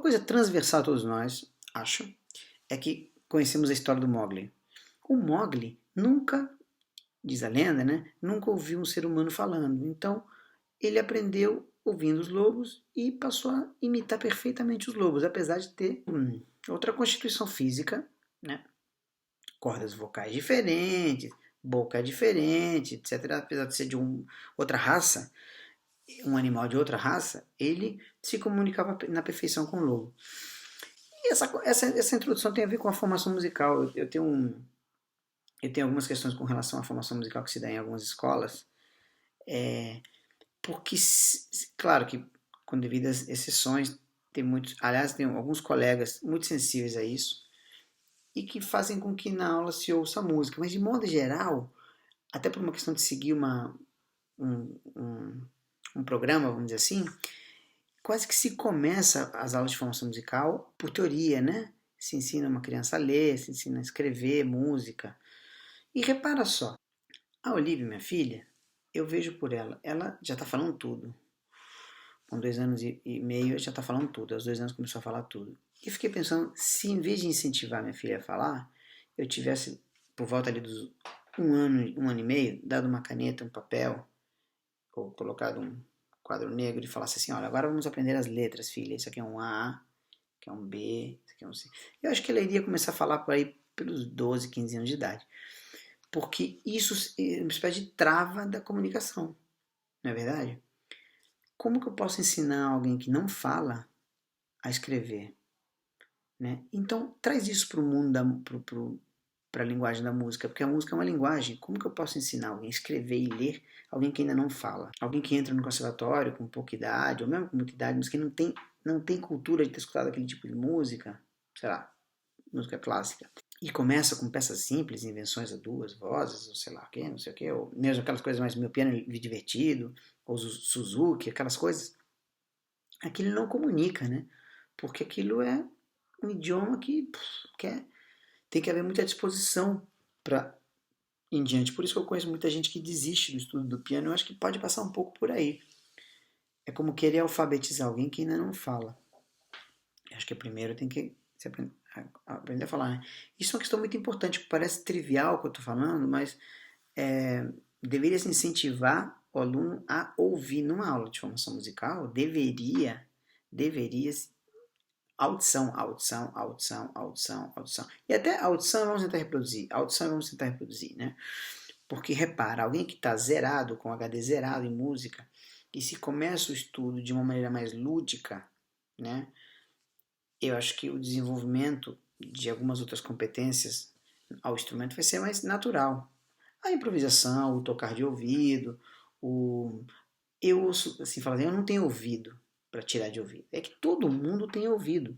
coisa transversal a todos nós, acho, é que conhecemos a história do Mowgli. O Mowgli nunca, diz a lenda, né, nunca ouviu um ser humano falando. Então, ele aprendeu ouvindo os lobos e passou a imitar perfeitamente os lobos, apesar de ter outra constituição física, né, cordas vocais diferentes, boca diferente, etc. Apesar de ser de outra raça, um animal de outra raça, ele se comunicava na perfeição com o lobo. E essa introdução tem a ver com a formação musical. Eu tenho algumas questões com relação à formação musical que se dá em algumas escolas, porque, claro que com devidas exceções, tem alguns colegas muito sensíveis a isso, e que fazem com que na aula se ouça música, mas de modo geral, até por uma questão de seguir um programa, vamos dizer assim, quase que se começa as aulas de formação musical por teoria, né? Se ensina uma criança a ler, se ensina a escrever música. E repara só, a Olivia, minha filha, eu vejo por ela já está falando tudo. Com 2 anos e meio, já está falando tudo. Aos 2 anos começou a falar tudo. E fiquei pensando, se em vez de incentivar minha filha a falar, eu tivesse, por volta ali dos 1 ano e meio, dado uma caneta, um papel, ou colocado um quadro negro e falasse assim, olha, agora vamos aprender as letras, filha. Isso aqui é um A, isso aqui é um B, isso aqui é um C. Eu acho que ela iria começar a falar por aí pelos 12, 15 anos de idade. Porque isso é uma espécie de trava da comunicação, não é verdade? Como que eu posso ensinar alguém que não fala a escrever? Né? Então, traz isso para o mundo, para a linguagem da música, porque a música é uma linguagem. Como que eu posso ensinar alguém a escrever e ler, alguém que ainda não fala? Alguém que entra no conservatório com pouca idade, ou mesmo com muita idade, mas que não tem cultura de ter escutado aquele tipo de música, sei lá, música clássica, e começa com peças simples, invenções a 2 vozes, ou sei lá o que, não sei o que, ou mesmo aquelas coisas mais meu piano divertido, ou Suzuki, aquelas coisas, aquilo não comunica, né? Porque aquilo é um idioma que tem que haver muita disposição para em diante. Por isso que eu conheço muita gente que desiste do estudo do piano. Eu acho que pode passar um pouco por aí. É como querer alfabetizar alguém que ainda não fala. Eu acho que primeiro tem que se aprender a falar. Né? Isso é uma questão muito importante. Parece trivial o que eu estou falando, mas deveria se incentivar o aluno a ouvir numa aula de formação musical. Deveria audição. E até audição vamos tentar reproduzir. Né? Porque repara, alguém que está zerado, com HD zerado em música, e se começa o estudo de uma maneira mais lúdica, né? Eu acho que o desenvolvimento de algumas outras competências ao instrumento vai ser mais natural. A improvisação, o tocar de ouvido, eu ouço, assim, falando, eu não tenho ouvido para tirar de ouvido. É que todo mundo tem ouvido.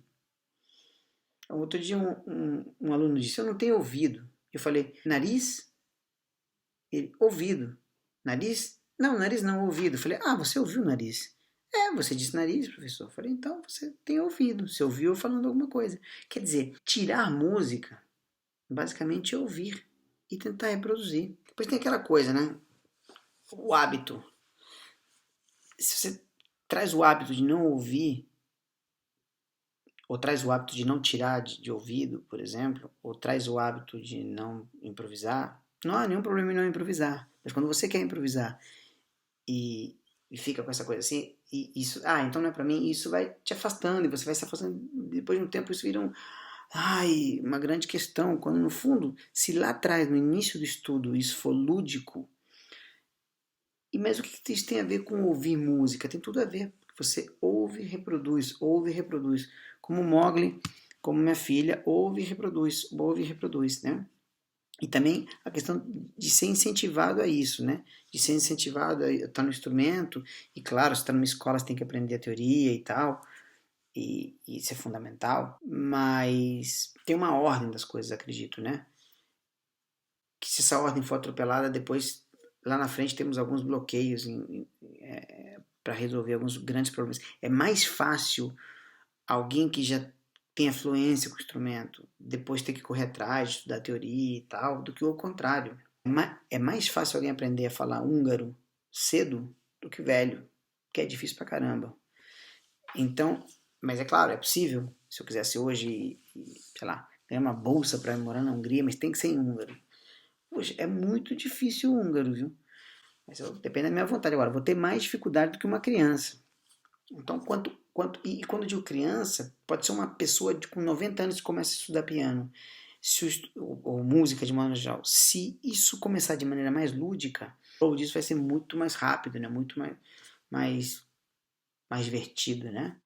Outro dia um aluno disse, eu não tenho ouvido. Eu falei, nariz? Ele, ouvido. Nariz? Não, nariz não, ouvido. Eu falei, você ouviu o nariz? Você disse nariz, professor. Eu falei, então você tem ouvido. Você ouviu eu falando alguma coisa. Quer dizer, tirar música, basicamente é ouvir e tentar reproduzir. Depois tem aquela coisa, né? O hábito. Se você traz o hábito de não ouvir, ou traz o hábito de não tirar de ouvido, por exemplo, ou traz o hábito de não improvisar, não há nenhum problema em não improvisar. Mas quando você quer improvisar e fica com essa coisa assim, e isso, então não é pra mim, isso vai te afastando, e você vai se afastando, depois de um tempo isso vira uma grande questão, quando no fundo, se lá atrás, no início do estudo, isso for lúdico, mas o que isso tem a ver com ouvir música? Tem tudo a ver, você ouve e reproduz, como Mowgli, como minha filha, ouve e reproduz, né? E também a questão de ser incentivado a isso, né? De ser incentivado a estar no instrumento. E claro, se está numa escola, você tem que aprender a teoria e tal. E isso é fundamental. Mas tem uma ordem das coisas, acredito, né? Que se essa ordem for atropelada, depois, lá na frente, temos alguns bloqueios para resolver alguns grandes problemas. É mais fácil alguém que já tem afluência com o instrumento, depois ter que correr atrás, estudar teoria e tal, do que o contrário. É mais fácil alguém aprender a falar húngaro cedo do que velho, que é difícil pra caramba. Então, Mas é claro, é possível. Se eu quisesse hoje, sei lá, ganhar uma bolsa para morar na Hungria, mas tem que ser em húngaro. Poxa, é muito difícil o húngaro, viu? Mas depende da minha vontade. Agora, vou ter mais dificuldade do que uma criança. Então, e quando eu digo criança, pode ser uma pessoa com 90 anos que começa a estudar piano, ou música de maneira geral. Se isso começar de maneira mais lúdica, o disso vai ser muito mais rápido, né? Muito mais divertido, né?